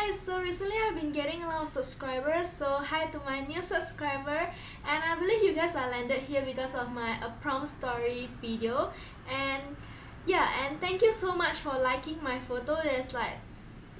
guys, so recently I've been getting a lot of subscribers, so hi to my new subscriber, and I believe you guys are landed here because of my prom story video. And yeah, and thank you so much for liking my photo. There's like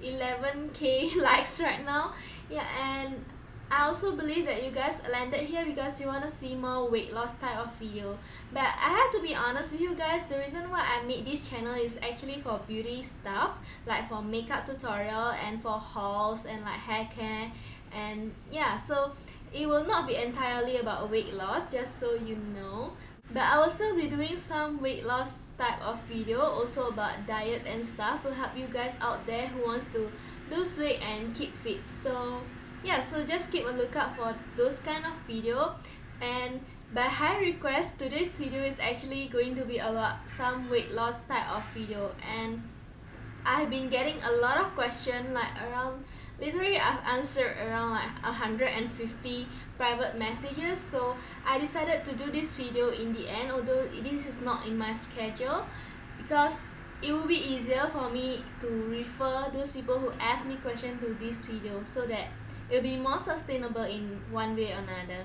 11k likes right now. Yeah, and I also believe that you guys landed here because you want to see more weight loss type of video. But I have to be honest with you guys, the reason why I made this channel is actually for beauty stuff, like for makeup tutorial and for hauls and like hair care. And yeah, so it will not be entirely about weight loss, just so you know. But I will still be doing some weight loss type of video, also about diet and stuff, to help you guys out there who wants to lose weight and keep fit. So yeah, so just keep a lookout for those kind of video. And by high request, today's video is actually going to be about some weight loss type of video. And I've been getting a lot of questions, like around, literally I've answered around like 150 private messages. So I decided to do this video in the end, although this is not in my schedule, because it will be easier for me to refer those people who ask me questions to this video, so that it'll be more sustainable in one way or another.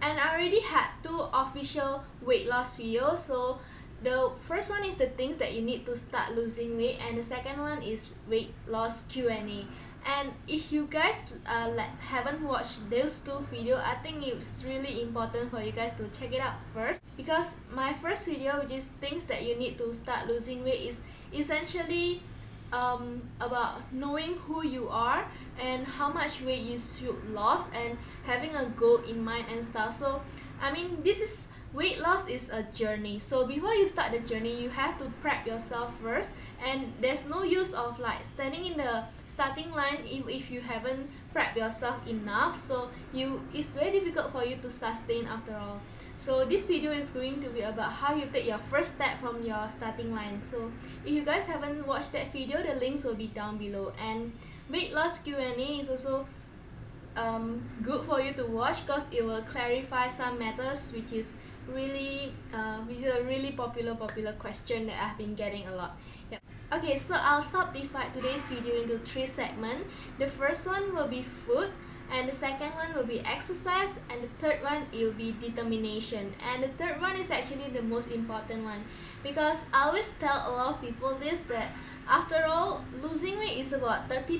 And I already had 2 official weight loss videos. So the first one is the things that you need to start losing weight, and the second one is weight loss Q&A. And if you guys haven't watched those 2 videos, I think it's really important for you guys to check it out first, because my first video, which is things that you need to start losing weight, is essentially about knowing who you are and how much weight you should lose and having a goal in mind and stuff. So I mean, weight loss is a journey, so before you start the journey you have to prep yourself first, and there's no use of like standing in the starting line if you haven't prepped yourself enough. So it's very difficult for you to sustain after all. So this video is going to be about how you take your first step from your starting line. So if you guys haven't watched that video, the links will be down below. And weight loss Q&A is also good for you to watch, because it will clarify some matters, which is a really popular question that I've been getting a lot. Yep. Okay, so I'll subdivide today's video into 3 segments. The first one will be food, and the second one will be exercise, and the third one will be determination. And the third one is actually the most important one, because I always tell a lot of people this, that after all, losing weight is about 30%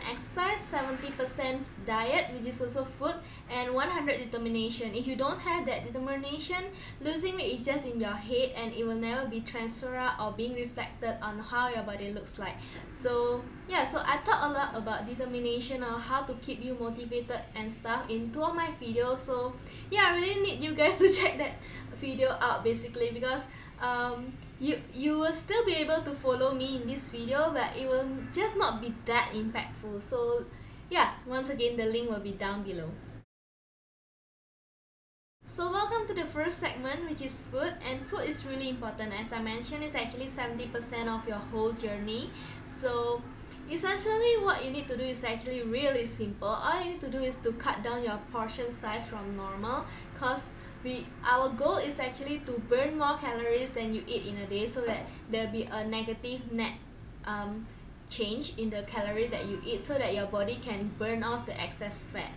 exercise, 70% diet, which is also food, and 100 determination. If you don't have that determination, losing weight is just in your head, and it will never be transferred or being reflected on how your body looks like. So yeah, so I talk a lot about determination, or how to keep you motivated and stuff, in 2 of my videos. So yeah, I really need you guys to check that video out, basically, because you will still be able to follow me in this video, but it will just not be that impactful. So yeah, once again, the link will be down below. So welcome to the first segment, which is food. And food is really important. As I mentioned, it's actually 70% of your whole journey. So essentially what you need to do is actually really simple. All you need to do is to cut down your portion size from normal, because our goal is actually to burn more calories than you eat in a day, so that there'll be a negative net change in the calorie that you eat, so that your body can burn off the excess fat.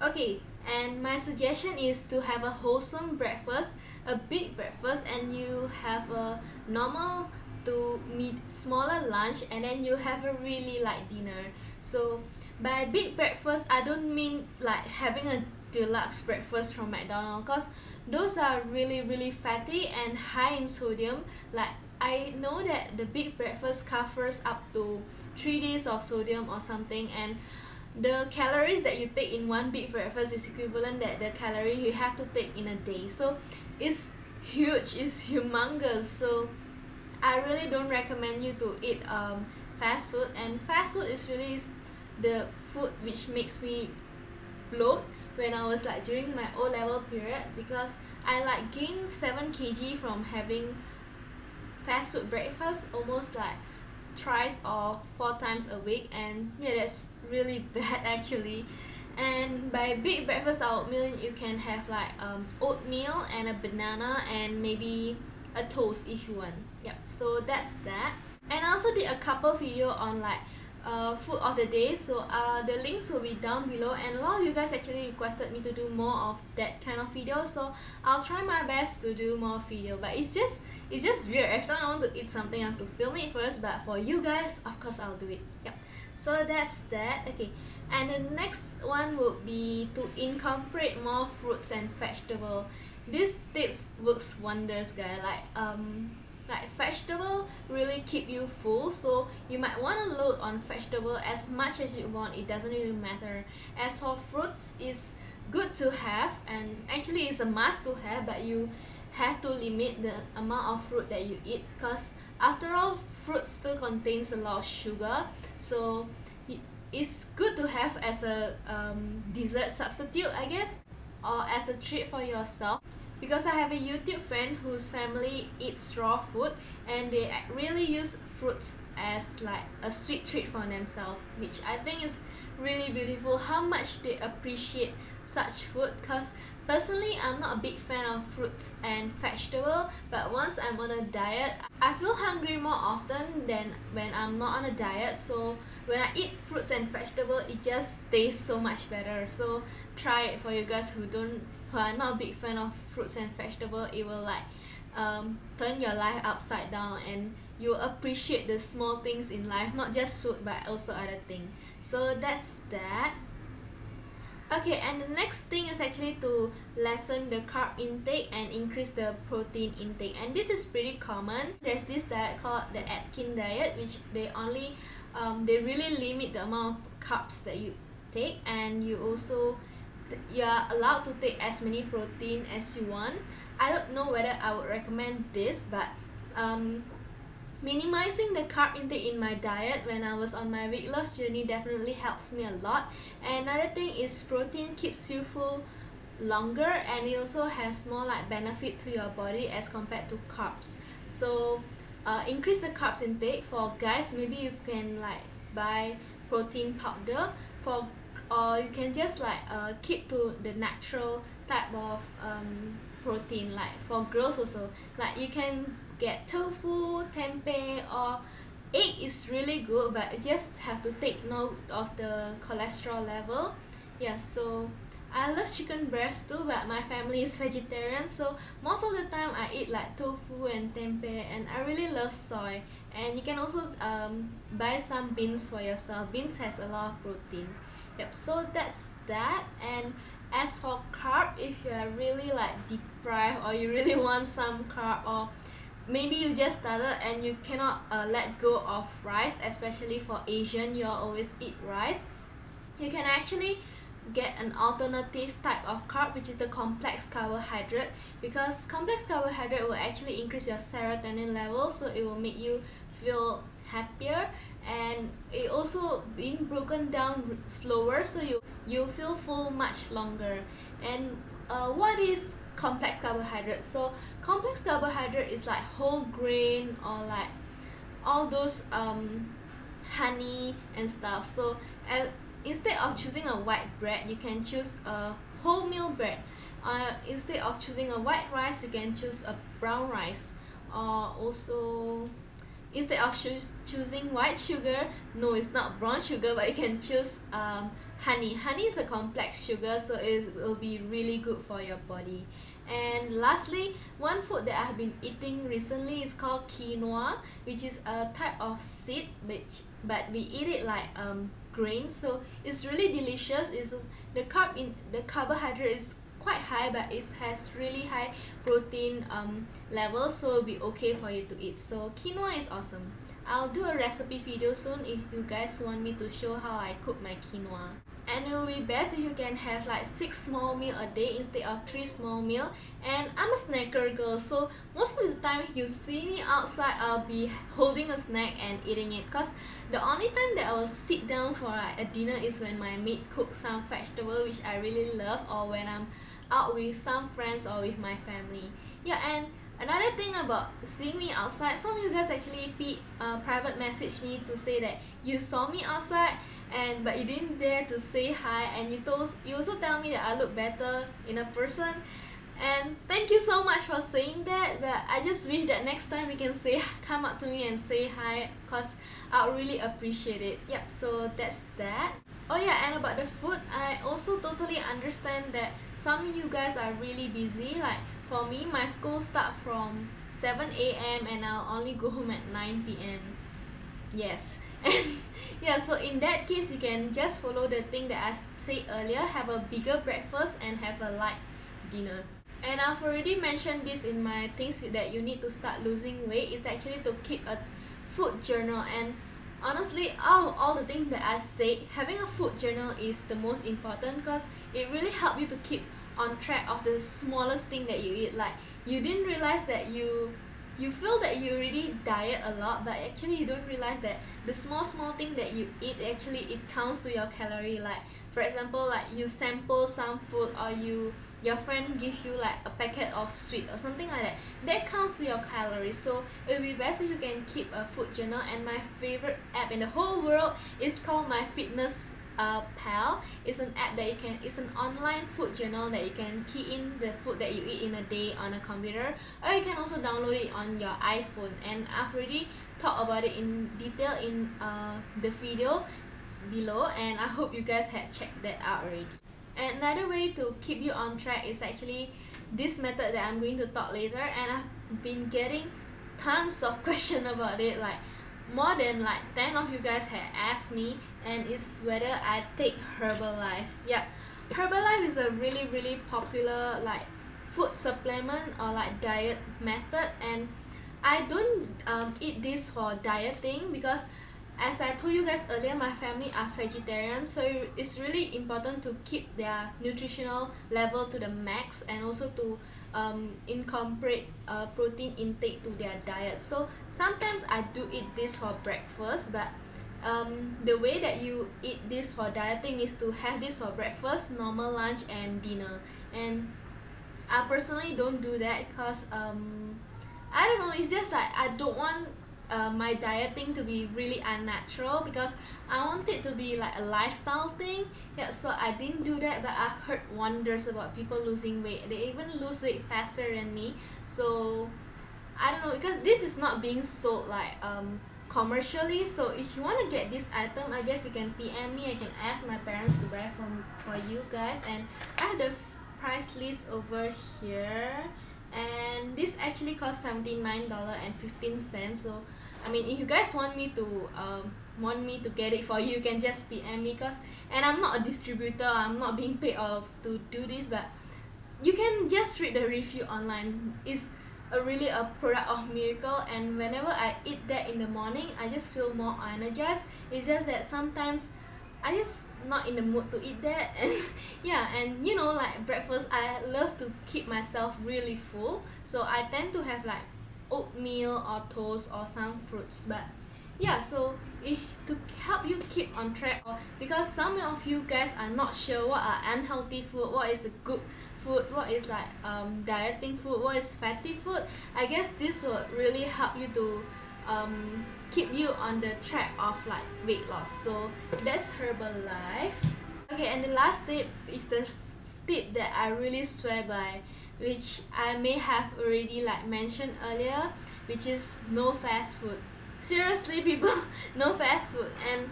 Okay, and my suggestion is to have a wholesome breakfast, a big breakfast, and you have a normal to smaller lunch, and then you have a really light dinner. So by big breakfast, I don't mean like having a deluxe breakfast from McDonald's, because those are really fatty and high in sodium. Like, I know that the big breakfast covers up to 3 days of sodium or something, and the calories that you take in one big breakfast is equivalent that the calorie you have to take in a day. So it's huge, it's humongous. So I really don't recommend you to eat fast food, and fast food is really the food which makes me bloat when I was like during my O-level period, because I like gained 7 kg from having fast food breakfast almost like thrice or 4 times a week. And yeah, that's really bad actually. And by big breakfast oatmeal, you can have like oatmeal and a banana and maybe a toast if you want. Yep, so that's that. And I also did a couple video on like food of the day. So the links will be down below, and a lot of you guys actually requested me to do more of that kind of video, so I'll try my best to do more video. But it's just weird. Every time I want to eat something, I have to film it first, but for you guys, of course I'll do it. Yep, so that's that. Okay, and the next one would be to incorporate more fruits and vegetable. These tips works wonders, guys. Like vegetable really keep you full, so you might want to load on vegetable as much as you want. It doesn't really matter. As for fruits, it's good to have, and actually it's a must to have, but you have to limit the amount of fruit that you eat, because after all, fruit still contains a lot of sugar, so it's good to have as a dessert substitute, I guess, or as a treat for yourself. Because I have a YouTube friend whose family eats raw food, and they really use fruits as like a sweet treat for themselves, which I think is really beautiful how much they appreciate such food. Because personally, I'm not a big fan of fruits and vegetable, but once I'm on a diet, I feel hungry more often than when I'm not on a diet. So when I eat fruits and vegetable, it just tastes so much better. So try it for you guys who are not a big fan of fruits and vegetable. It will like turn your life upside down, and you appreciate the small things in life, not just food but also other things. So that's that. Okay, and the next thing is actually to lessen the carb intake and increase the protein intake, and this is pretty common. There's this diet called the Atkins diet, which they really limit the amount of carbs that you take, and you are allowed to take as many protein as you want. I don't know whether I would recommend this, but minimizing the carb intake in my diet when I was on my weight loss journey definitely helps me a lot. And another thing is protein keeps you full longer, and it also has more like benefit to your body as compared to carbs. So increase the carbs intake. For guys, maybe you can like buy protein powder, or you can just like keep to the natural type of protein. Like for girls also, like you can get tofu, tempeh, or egg is really good, but you just have to take note of the cholesterol level. Yeah, so I love chicken breast too, but my family is vegetarian, so most of the time I eat like tofu and tempeh, and I really love soy. And you can also buy some beans for yourself. Beans has a lot of protein. Yep, so that's that. And as for carb, if you are really like deprived, or you really want some carb, or maybe you just started and you cannot let go of rice, especially for Asian, you always eat rice, you can actually get an alternative type of carb, which is the complex carbohydrate. Because complex carbohydrate will actually increase your serotonin level, so it will make you feel happier, and it also being broken down slower, so you feel full much longer. And what is complex carbohydrate? So complex carbohydrate is like whole grain, or like all those honey and stuff. So instead of choosing a white bread, you can choose a wholemeal bread. Instead of choosing a white rice, you can choose a brown rice. Or also, instead of choosing white sugar, no, it's not brown sugar, but you can choose honey. Honey is a complex sugar, so it will be really good for your body. And lastly, one food that I've been eating recently is called quinoa, which is a type of seed, but we eat it like grain, so it's really delicious. The carbohydrate is quite high, but it has really high protein level, so it'll be okay for you to eat. So quinoa is awesome. I'll do a recipe video soon if you guys want me to show how I cook my quinoa. And it will be best if you can have like 6 small meals a day instead of 3 small meals. And I'm a snacker girl, so most of the time you see me outside, I'll be holding a snack and eating it. Cause the only time that I will sit down for like a dinner is when my maid cooks some vegetable, which I really love, or when I'm out with some friends or with my family. Yeah, and another thing about seeing me outside, some of you guys actually private message me to say that you saw me outside, but you didn't dare to say hi, and you also tell me that I look better in a person. And thank you so much for saying that, but I just wish that next time you can come up to me and say hi, cause I'll really appreciate it. Yep, so that's that. Oh yeah, and about the food, I also totally understand that some of you guys are really busy. Like for me, my school start from 7 a.m. and I'll only go home at 9 p.m. Yes. And yeah, so in that case, you can just follow the thing that I said earlier, have a bigger breakfast and have a light dinner. And I've already mentioned this in my things that you need to start losing weight is actually to keep a food journal. And honestly, out of all the things that I said, having a food journal is the most important because it really helps you to keep on track of the smallest thing that you eat. Like you didn't realize that you feel that you already diet a lot, but actually you don't realize that the small thing that you eat actually it counts to your calorie. Like for example, like you sample some food or your friend give you like a packet of sweet or something like that counts to your calories. So it would be best if you can keep a food journal. And my favorite app in the whole world is called My Fitness Pal. It's an app that it's an online food journal that you can key in the food that you eat in a day on a computer, or you can also download it on your iPhone. And I've already talked about it in detail in the video below, and I hope you guys had checked that out already. And another way to keep you on track is actually this method that I'm going to talk later, and I've been getting tons of questions about it. Like more than like 10 of you guys had asked me, and it's whether I take Herbalife. Yeah, Herbalife is a really popular like food supplement or like diet method, and I don't eat this for dieting because as I told you guys earlier, my family are vegetarian, so it's really important to keep their nutritional level to the max and also to incorporate protein intake to their diet. So sometimes I do eat this for breakfast, but the way that you eat this for dieting is to have this for breakfast, normal lunch and dinner. And I personally don't do that because I don't know, it's just like I don't want my dieting to be really unnatural because I want it to be like a lifestyle thing. Yeah, so I didn't do that, but I've heard wonders about people losing weight. They even lose weight faster than me. So I don't know, because this is not being sold like commercially. So if you want to get this item, I guess you can PM me. I can ask my parents to buy for you guys, and I have the price list over here. And this actually costs $79.15. So I mean, if you guys want me to get it for you, you can just PM me. And I'm not a distributor, I'm not being paid off to do this, but you can just read the review online. It's really a product of miracle, and whenever I eat that in the morning, I just feel more energized. It's just that sometimes I just not in the mood to eat that. And yeah, and you know, like breakfast, I love to keep myself really full, so I tend to have like oatmeal or toast or some fruits. But yeah, so to help you keep on track, because some of you guys are not sure what are unhealthy food, what is the good food, what is like dieting food, what is fatty food, I guess this will really help you to keep you on the track of like weight loss. So that's Herbalife. Okay, and the last tip is the tip that I really swear by, which I may have already like mentioned earlier, which is no fast food. Seriously people, no fast food. And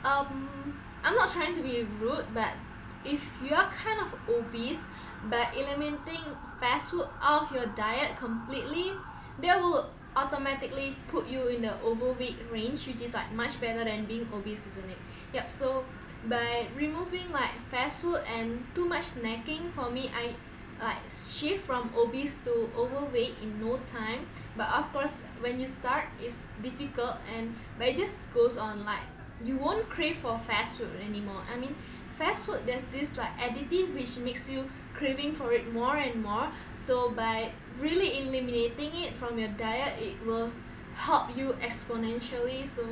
I'm not trying to be rude, but if you are kind of obese, by eliminating fast food out of your diet completely, that will automatically put you in the overweight range, which is like much better than being obese, isn't it? Yep, so by removing like fast food and too much snacking, for me, I like shift from obese to overweight in no time. But of course, when you start, it's difficult, but it just goes on. Like you won't crave for fast food anymore. I mean, fast food, there's this like additive which makes you craving for it more and more. So by really eliminating it from your diet, it will help you exponentially. So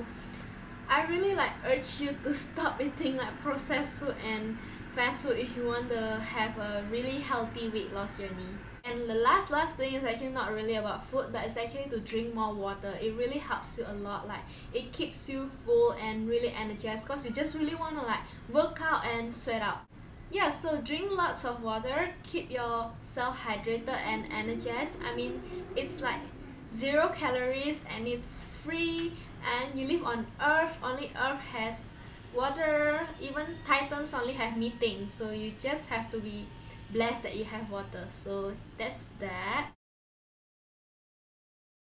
I really like urge you to stop eating like processed food and fast food if you want to have a really healthy weight loss journey. And the last thing is actually not really about food, but it's actually to drink more water. It really helps you a lot. Like it keeps you full and really energized, because you just really want to like work out and sweat out. Yeah, so drink lots of water, keep yourself hydrated and energized. I mean, it's like 0 calories and it's free, and you live on Earth. Only Earth has water. Even Titans only have methane. So you just have to be blessed that you have water. So that's that.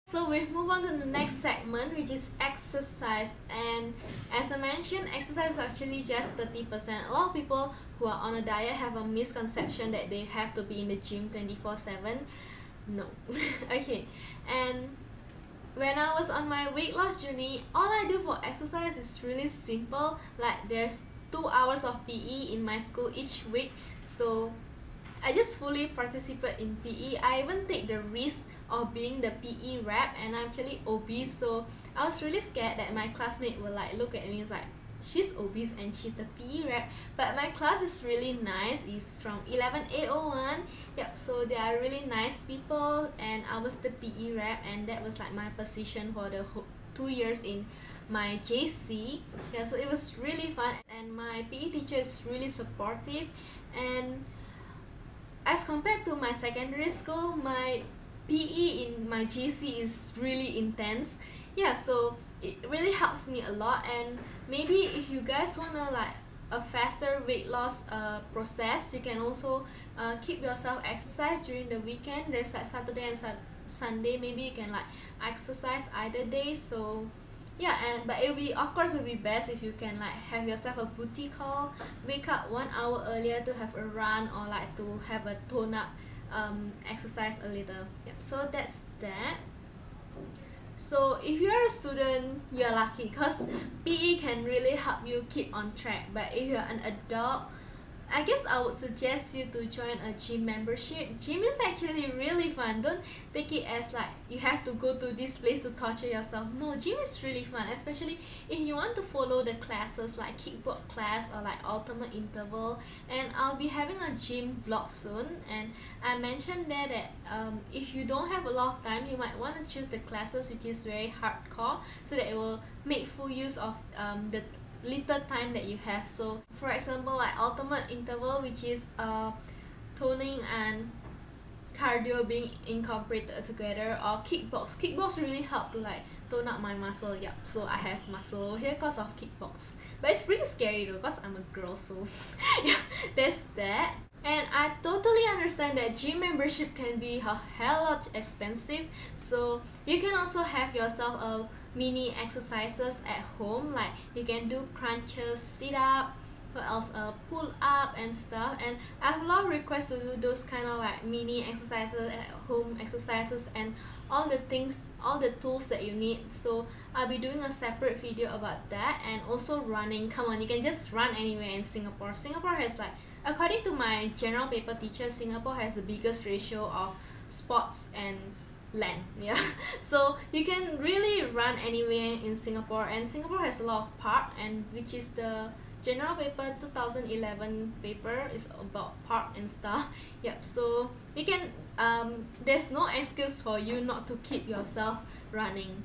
So we move on to the next segment, which is exercise. And as I mentioned, exercise is actually just 30%. A lot of people who are on a diet have a misconception that they have to be in the gym 24/7. No. Okay. And when I was on my weight loss journey, all I do for exercise is really simple. Like there's 2 hours of PE in my school each week. So I just fully participate in PE. I even take the risk of being the PE rep, and I'm actually obese, so I was really scared that my classmate will like look at me and was like, she's obese and she's the PE rep. But my class is really nice. It's from 11A01. Yep, so they are really nice people, and I was the PE rep, and that was like my position for the whole 2 years in my JC. Yeah, so it was really fun, and my PE teacher is really supportive. And as compared to my secondary school, my PE in my JC is really intense. Yeah, so it really helps me a lot. And maybe if you guys wanna like a faster weight loss process, you can also keep yourself exercise during the weekend. There's like Saturday and Sunday. Maybe you can like exercise either day. So yeah, but it will be, of course, it will be best if you can like have yourself a booty call, wake up 1 hour earlier to have a run, or like to have a tone up exercise a little. Yep, so that's that. So if you're a student, you're lucky because PE can really help you keep on track. But if you're an adult, I guess I would suggest you to join a gym membership. Gym is actually really fun. Don't take it as like you have to go to this place to torture yourself. No, gym is really fun, especially if you want to follow the classes like kickbox class or like ultimate interval. And I'll be having a gym vlog soon, and I mentioned there that if you don't have a lot of time, you might want to choose the classes which is very hardcore, so that it will make full use of the little time that you have. So for example, like ultimate interval, which is toning and cardio being incorporated together, or kickbox really help to like tone up my muscle. Yep, so I have muscle here because of kickbox, but it's pretty scary though because I'm a girl. So yeah, that's that. And I totally understand that gym membership can be a hell lot expensive, so you can also have yourself a mini exercises at home. Like you can do crunches, sit up, what else, pull up and stuff. And I have a lot of requests to do those kind of like mini exercises at home exercises, and all the things, all the tools that you need. So I'll be doing a separate video about that. And also running. Come on, you can just run anywhere in Singapore. Singapore has like, according to my general paper teacher, Singapore has the biggest ratio of sports and land. Yeah, so you can really run anywhere in Singapore, and Singapore has a lot of park, and which is the general paper 2011 paper is about park and stuff. Yep, so you can there's no excuse for you not to keep yourself running.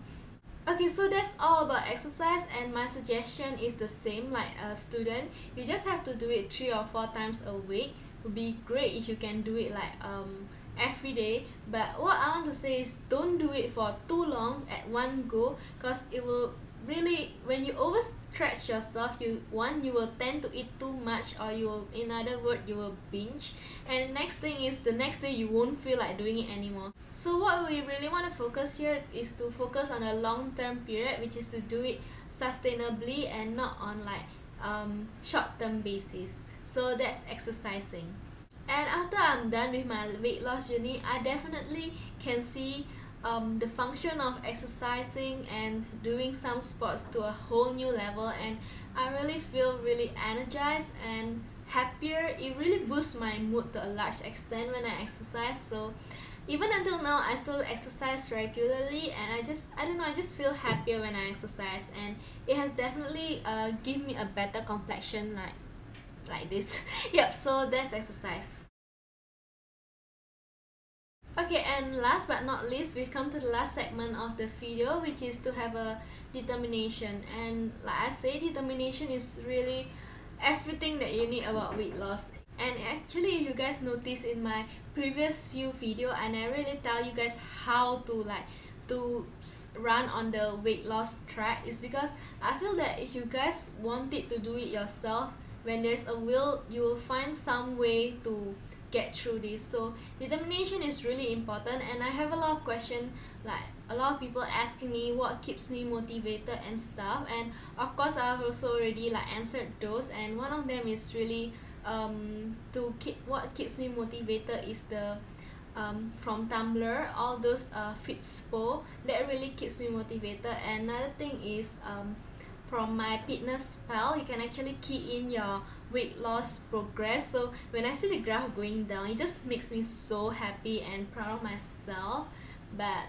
Okay, so that's all about exercise, and my suggestion is the same like a student. You just have to do it 3 or 4 times a week. It would be great if you can do it like every day. But what I want to say is don't do it for too long at one go, because it will really, when you overstretch yourself, you will tend to eat too much, or you will, in other words, you will binge. And next thing is the next day you won't feel like doing it anymore. So what we really want to focus here is to focus on a long-term period, which is to do it sustainably and not on like short-term basis. So that's exercising. And after I'm done with my weight loss journey, I definitely can see the function of exercising and doing some sports to a whole new level, and I really feel really energized and happier. It really boosts my mood to a large extent when I exercise. So even until now, I still exercise regularly, and I don't know, I just feel happier when I exercise, and it has definitely given me a better complexion like this. Yep, so that's exercise. Okay, and last but not least, we've come to the last segment of the video, which is to have a determination. And like I say, determination is really everything that you need about weight loss. And actually, if you guys notice in my previous few video, I never really tell you guys how to run on the weight loss track. Is because I feel that if you guys wanted to do it yourself, when there's a will, you will find some way to get through this. So determination is really important, and I have a lot of questions, like a lot of people asking me what keeps me motivated and stuff, and of course I've also already answered those. And one of them is really what keeps me motivated is the from Tumblr, all those Fitspo, that really keeps me motivated. And another thing is from my fitness pal, you can actually key in your weight loss progress. So when I see the graph going down, it just makes me so happy and proud of myself. But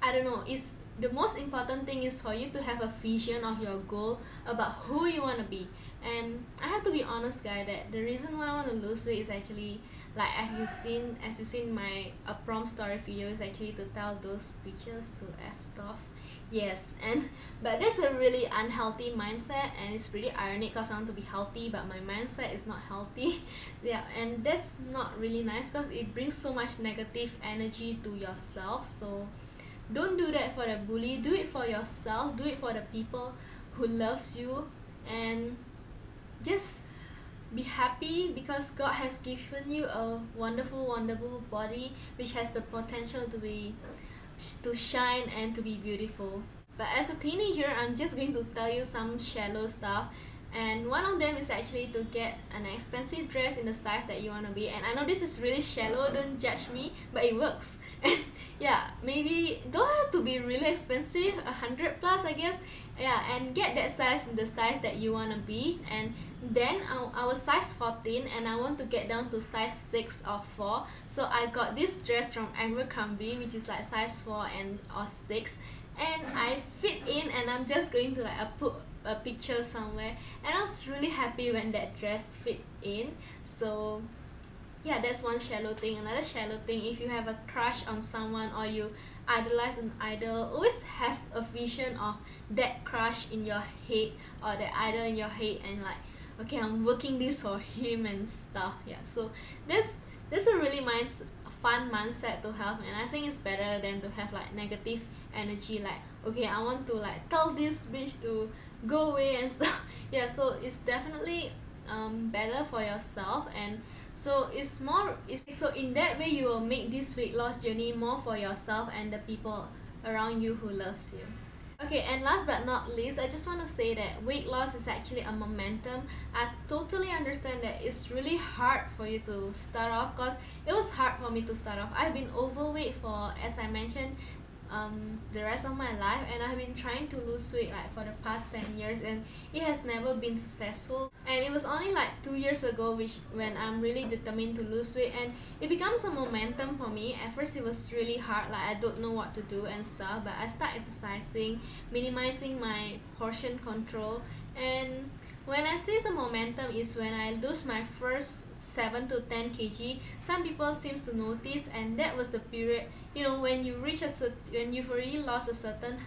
I don't know, it's the most important thing is for you to have a vision of your goal about who you want to be. And I have to be honest, guys, that the reason why I want to lose weight is actually, like as you seen my prom story video, is actually to tell those pictures to F off. Yes, but that's a really unhealthy mindset, and it's pretty ironic because I want to be healthy but my mindset is not healthy. Yeah, and that's not really nice because it brings so much negative energy to yourself. So don't do that for the bully, do it for yourself, do it for the people who loves you, and just be happy because God has given you a wonderful body which has the potential to shine and to be beautiful. But as a teenager, I'm just going to tell you some shallow stuff, and one of them is actually to get an expensive dress in the size that you want to be. And I know this is really shallow, don't judge me, but it works. And yeah, maybe don't have to be really expensive, 100 plus I guess. Yeah, and get that size in the size that you want to be. And then I was size 14 and I want to get down to size 6 or 4, so I got this dress from Abercrombie which is like size 4 or 6, and I fit in, and I'm just going to put a picture somewhere, and I was really happy when that dress fit in. So yeah, that's one shallow thing. Another shallow thing, if you have a crush on someone or you idolize an idol, always have a vision of that crush in your head or that idol in your head, and okay, I'm working this for him and stuff. Yeah, so that's a really fun mindset to have, and I think it's better than to have negative energy, okay, I want to tell this bitch to go away and stuff. Yeah, so it's definitely better for yourself, and so so in that way you will make this weight loss journey more for yourself and the people around you who loves you. Okay, and last but not least, I just want to say that weight loss is actually a momentum. I totally understand that it's really hard for you to start off, because it was hard for me to start off. I've been overweight for, as I mentioned, the rest of my life, and I've been trying to lose weight for the past 10 years, and it has never been successful. And it was only 2 years ago when I'm really determined to lose weight, and it becomes a momentum for me. At first it was really hard, I don't know what to do and stuff, but I start exercising, minimizing my portion control, and when I say the momentum is when I lose my first 7 to 10 kg. Some people seems to notice, and that was the period, when you reach when you've already lost a certain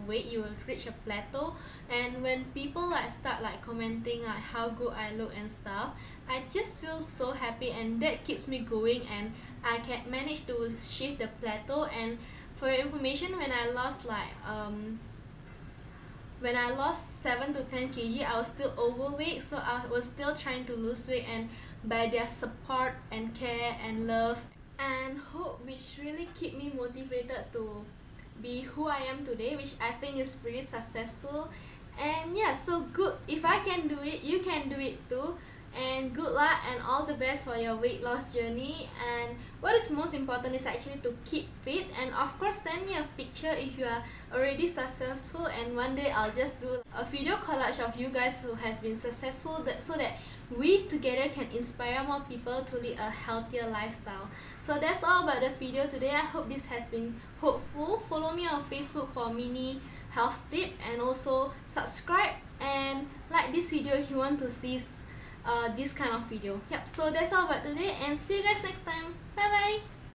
weight, you will reach a plateau. And when people start commenting how good I look and stuff, I just feel so happy, and that keeps me going, and I can manage to shift the plateau. And for your information, when I lost 7 to 10 kg, I was still overweight, so I was still trying to lose weight, and by their support and care and love and hope, which really keep me motivated to be who I am today, which I think is pretty successful. And yeah, so good. If I can do it, you can do it too. And good luck and all the best for your weight loss journey. And what is most important is actually to keep fit, and of course send me a picture if you are already successful, and one day I'll just do a video collage of you guys who has been successful, so that we together can inspire more people to lead a healthier lifestyle. So that's all about the video today. I hope this has been helpful. Follow me on Facebook for mini health tip, and also subscribe and like this video if you want to see this kind of video. Yep, so that's all about today, and see you guys next time. Bye bye.